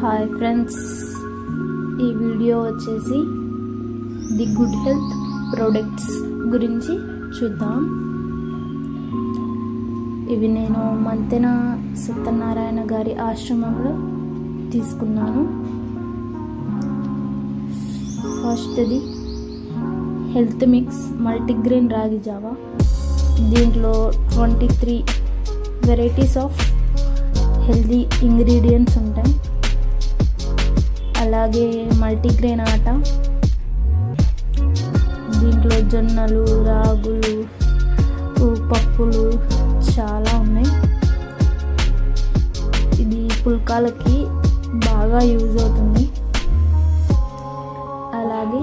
Hi friends, ఈ video వచ్చేసి the good health products గురించి చూద్దాం. ఇవి నేను మంతెన సత్యనారాయణ గారి ఆశ్రమంలో తీసుకున్నాను. ఫస్ట్ది హెల్త్ మిక్స్ మల్టీగ్రెయిన్ రాగి జావా. దీంట్లో 23 వెరైటీస్ ఆఫ్ హెల్తీ ఇంగ్రీడియంట్స్ ఉంటాయి. అలాగే మల్టీగ్రెయిన్ ఆట, దీంట్లో జొన్నలు, రాగులు, పప్పులు చాలా ఉన్నాయి. ఇది పుల్కాలకి బాగా యూజ్ అవుతుంది. అలాగే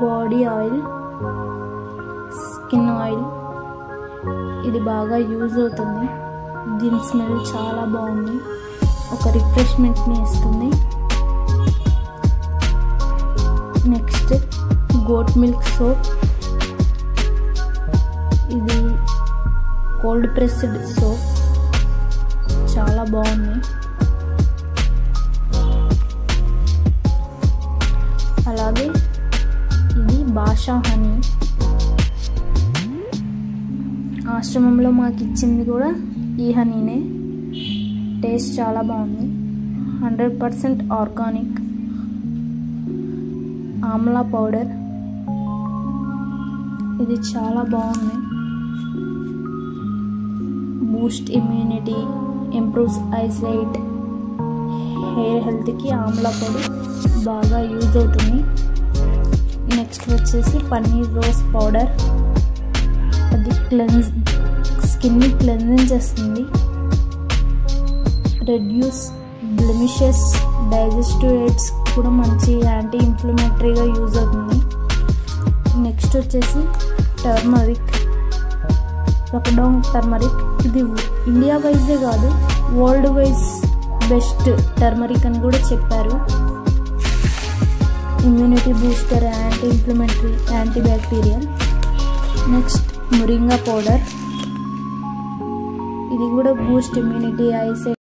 బాడీ ఆయిల్, స్కిన్ ఆయిల్, ఇది బాగా యూజ్ అవుతుంది. దీని స్మెల్ చాలా బాగుంది, ఒక రిఫ్రెష్మెంట్ని ఇస్తుంది. Next goat milk soap. ఇది కోల్డ్ ప్రెస్డ్ సోప్, చాలా బాగుంది. అలాగే ఇది బాషా హనీ. ఆశ్రమంలో మాకు ఇచ్చింది కూడా ఈ హనీనే. టేస్ట్ చాలా బాగుంది, 100% ఆర్గానిక్. ఆమ్లా పౌడర్, ఇది చాలా బాగుంది. Boost immunity, improves eyesight, hair హెల్త్కి ఆమ్లా పౌడర్ బాగా యూజ్ అవుతుంది. నెక్స్ట్ వచ్చేసి పన్నీర్ రోజ్ పౌడర్. అది స్కిన్ని క్లెన్జింగ్ చేస్తుంది. రెడ్యూస్ బ్లెమిషెస్, డైజెస్టివ్ ఎయిడ్స్ కూడా మంచి యాంటీ ఇన్ఫ్లమేటరీగా యూజ్ అవుతుంది. నెక్స్ట్ వచ్చేసి టర్మరిక్, లక్డౌన్ టర్మరిక్. ఇది ఇండియా వైజే కాదు, వరల్డ్ వైజ్ బెస్ట్ టర్మరిక్ అని కూడా చెప్పారు. Immunity booster, anti inflammatory, anti bacterial. Next moringa powder, ఇది కూడా బూస్ట్ ఇమ్యూనిటీ, ఐసైట్